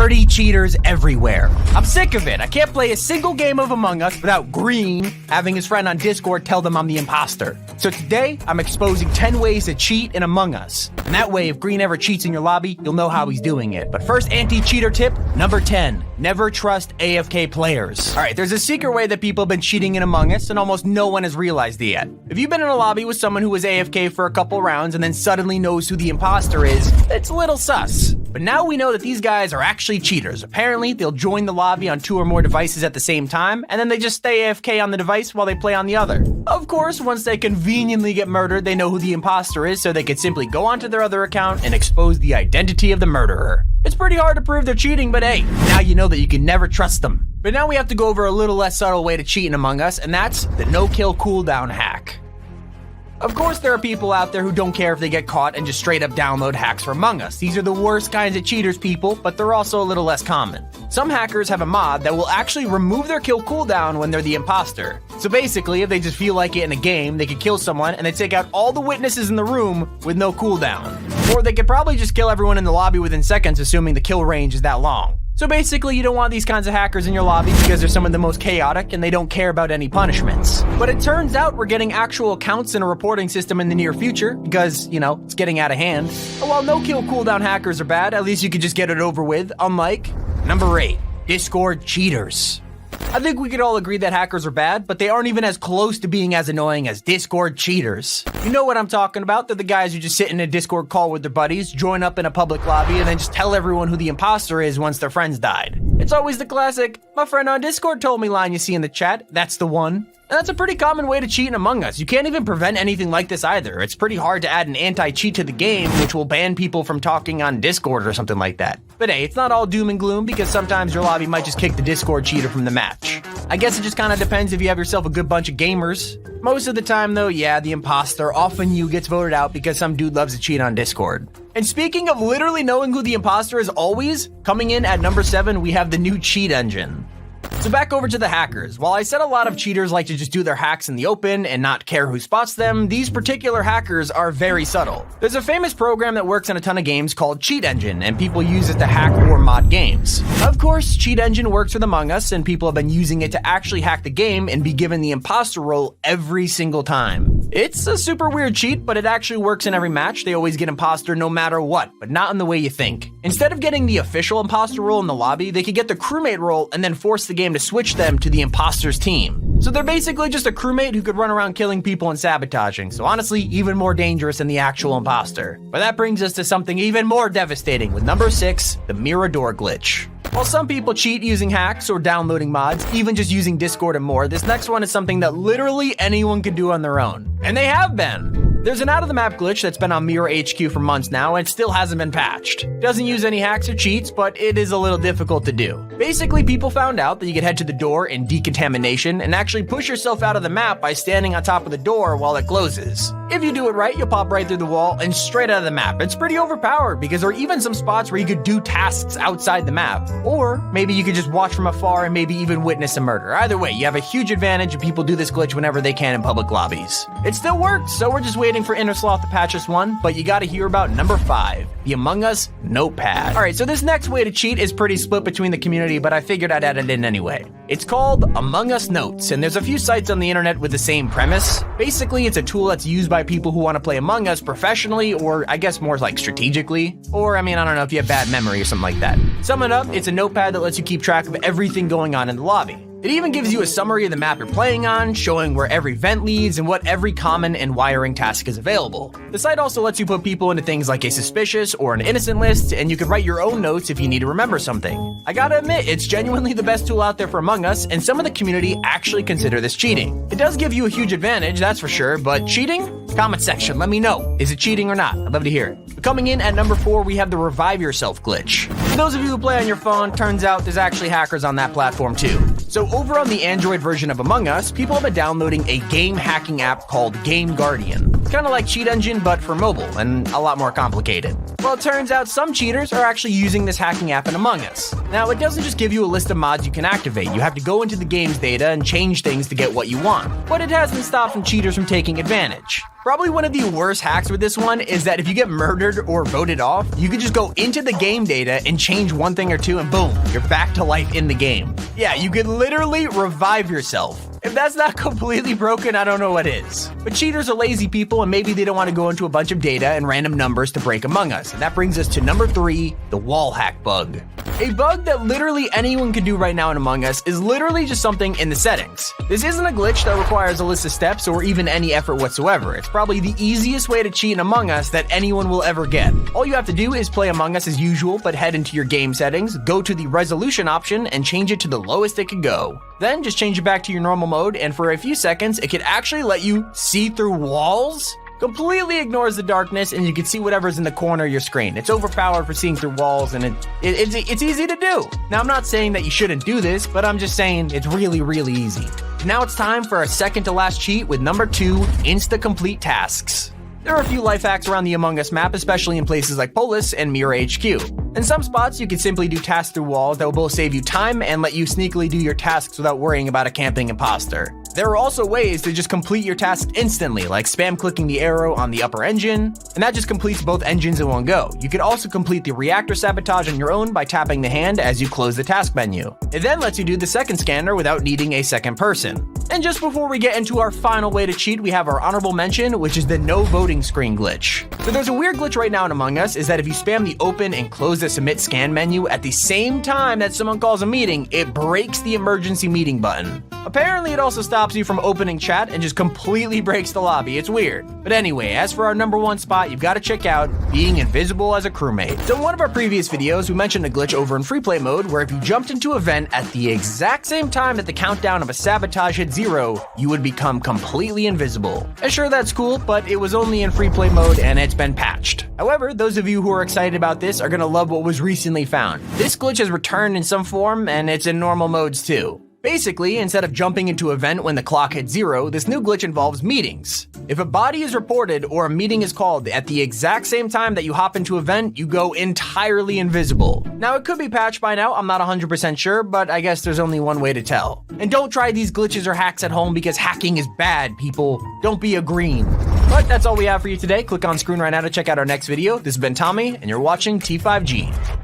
dirty cheaters everywhere. I'm sick of it. I can't play a single game of Among Us without Green having his friend on Discord tell them I'm the imposter. So today, I'm exposing 10 ways to cheat in Among Us. And that way, if Green ever cheats in your lobby, you'll know how he's doing it. But first, anti-cheater tip, number 10. Never trust AFK players. Alright, there's a secret way that people have been cheating in Among Us, and almost no one has realized it yet. If you've been in a lobby with someone who was AFK for a couple rounds and then suddenly knows who the imposter is, it's a little sus. But now we know that these guys are actually cheaters. Apparently, they'll join the lobby on 2 or more devices at the same time, and then they just stay AFK on the device while they play on the other. Of course, once they conveniently get murdered, they know who the imposter is, so they could simply go onto their other account and expose the identity of the murderer. It's pretty hard to prove they're cheating, but hey, now you know that you can never trust them. But now we have to go over a little less subtle way to cheat in Among Us, and that's the no-kill cooldown hack. Of course, there are people out there who don't care if they get caught and just straight up download hacks for Among Us. These are the worst kinds of cheaters, people, but they're also a little less common. Some hackers have a mod that will actually remove their kill cooldown when they're the imposter. So basically, if they just feel like it in a game, they could kill someone and they take out all the witnesses in the room with no cooldown. Or they could probably just kill everyone in the lobby within seconds, assuming the kill range is that long. So basically, you don't want these kinds of hackers in your lobby because they're some of the most chaotic and they don't care about any punishments. But it turns out we're getting actual accounts and a reporting system in the near future because, you know, it's getting out of hand. But while no-kill cooldown hackers are bad, at least you could just get it over with, unlike number 8, Discord cheaters. I think we could all agree that hackers are bad, but they aren't even as close to being as annoying as Discord cheaters. You know what I'm talking about? They're the guys who just sit in a Discord call with their buddies, join up in a public lobby, and then just tell everyone who the imposter is once their friends died. It's always the classic, "My friend on Discord told me" line you see in the chat. That's the one. And that's a pretty common way to cheat in Among Us. You can't even prevent anything like this either. It's pretty hard to add an anti-cheat to the game, which will ban people from talking on Discord or something like that. But hey, it's not all doom and gloom because sometimes your lobby might just kick the Discord cheater from the match. I guess it just kind of depends if you have yourself a good bunch of gamers. Most of the time though, yeah, the imposter, often you, gets voted out because some dude loves to cheat on Discord. And speaking of literally knowing who the imposter is always, coming in at number 7, we have the new cheat engine. So back over to the hackers. While I said a lot of cheaters like to just do their hacks in the open and not care who spots them, these particular hackers are very subtle. There's a famous program that works in a ton of games called Cheat Engine, and people use it to hack or mod games. Of course, Cheat Engine works with Among Us, and people have been using it to actually hack the game and be given the imposter role every single time. It's a super weird cheat, but it actually works in every match. They always get imposter no matter what, but not in the way you think. Instead of getting the official imposter role in the lobby, they could get the crewmate role and then force the game to switch them to the imposter's team. So they're basically just a crewmate who could run around killing people and sabotaging, so honestly, even more dangerous than the actual imposter. But that brings us to something even more devastating with number 6, the Mirador glitch. While some people cheat using hacks or downloading mods, even just using Discord and more, this next one is something that literally anyone can do on their own. And they have been! There's an out-of-the-map glitch that's been on Mirror HQ for months now, and it still hasn't been patched. It doesn't use any hacks or cheats, but it is a little difficult to do. Basically, people found out that you could head to the door in decontamination and actually push yourself out of the map by standing on top of the door while it closes. If you do it right, you'll pop right through the wall and straight out of the map. It's pretty overpowered because there are even some spots where you could do tasks outside the map. Or maybe you could just watch from afar and maybe even witness a murder. Either way, you have a huge advantage and people do this glitch whenever they can in public lobbies. It still works, so we're just waiting for Innersloth to patch this one, but you gotta hear about number 5, the Among Us Notepad. Alright, so this next way to cheat is pretty split between the community, but I figured I'd add it in anyway. It's called Among Us Notes, and there's a few sites on the internet with the same premise. Basically, it's a tool that's used by people who want to play Among Us professionally, or I guess more like strategically. Or, I mean, I don't know if you have bad memory or something like that. Sum it up, it's a notepad that lets you keep track of everything going on in the lobby. It even gives you a summary of the map you're playing on, showing where every vent leads and what every common and wiring task is available. The site also lets you put people into things like a suspicious or an innocent list, and you can write your own notes if you need to remember something. I gotta admit, it's genuinely the best tool out there for Among Us, and some of the community actually consider this cheating. It does give you a huge advantage, that's for sure, but cheating? Comment section, let me know. Is it cheating or not? I'd love to hear it. But coming in at number 4, we have the Revive Yourself glitch. For those of you who play on your phone, turns out there's actually hackers on that platform too. So over on the Android version of Among Us, people have been downloading a game hacking app called Game Guardian. It's kind of like Cheat Engine, but for mobile, and a lot more complicated. Well, it turns out some cheaters are actually using this hacking app in Among Us. Now, it doesn't just give you a list of mods you can activate. You have to go into the game's data and change things to get what you want. But it hasn't stopped some cheaters from taking advantage. Probably one of the worst hacks with this one is that if you get murdered or voted off, you can just go into the game data and change one thing or two and boom, you're back to life in the game. Yeah, you could literally revive yourself. If that's not completely broken, I don't know what is. But cheaters are lazy people and maybe they don't want to go into a bunch of data and random numbers to break Among Us. And that brings us to number 3, the wall hack bug. A bug that literally anyone can do right now in Among Us is literally just something in the settings. This isn't a glitch that requires a list of steps or even any effort whatsoever. It's probably the easiest way to cheat in Among Us that anyone will ever get. All you have to do is play Among Us as usual, but head into your game settings, go to the resolution option, and change it to the lowest it can go. Then just change it back to your normal mode, and for a few seconds, it can actually let you see through walls. Completely ignores the darkness, and you can see whatever's in the corner of your screen. It's overpowered for seeing through walls, and it's easy to do. Now, I'm not saying that you shouldn't do this, but I'm just saying it's really, really easy. Now it's time for our second to last cheat with number 2, insta-complete tasks. There are a few life hacks around the Among Us map, especially in places like Polis and Mirror HQ. In some spots, you can simply do tasks through walls that will both save you time and let you sneakily do your tasks without worrying about a camping imposter. There are also ways to just complete your task instantly, like spam clicking the arrow on the upper engine, and that just completes both engines in one go. You can also complete the reactor sabotage on your own by tapping the hand as you close the task menu. It then lets you do the second scanner without needing a second person. And just before we get into our final way to cheat, we have our honorable mention, which is the no voting screen glitch. So there's a weird glitch right now in Among Us, is that if you spam the open and close the submit scan menu at the same time that someone calls a meeting, it breaks the emergency meeting button. Apparently, it also stops you from opening chat and just completely breaks the lobby. It's weird. But anyway, as for our number 1 spot, you've got to check out being invisible as a crewmate. So in one of our previous videos, we mentioned a glitch over in free play mode where if you jumped into a vent at the exact same time that the countdown of a sabotage hit 0, you would become completely invisible. And sure, that's cool, but it was only in free play mode and it's been patched. However, those of you who are excited about this are going to love what was recently found. This glitch has returned in some form and it's in normal modes too. Basically, instead of jumping into a vent when the clock hits 0, this new glitch involves meetings. If a body is reported or a meeting is called at the exact same time that you hop into a vent, you go entirely invisible. Now, it could be patched by now, I'm not 100% sure, but I guess there's only one way to tell. And don't try these glitches or hacks at home because hacking is bad, people. Don't be a green. But that's all we have for you today. Click on screen right now to check out our next video. This has been Tommy, and you're watching T5G.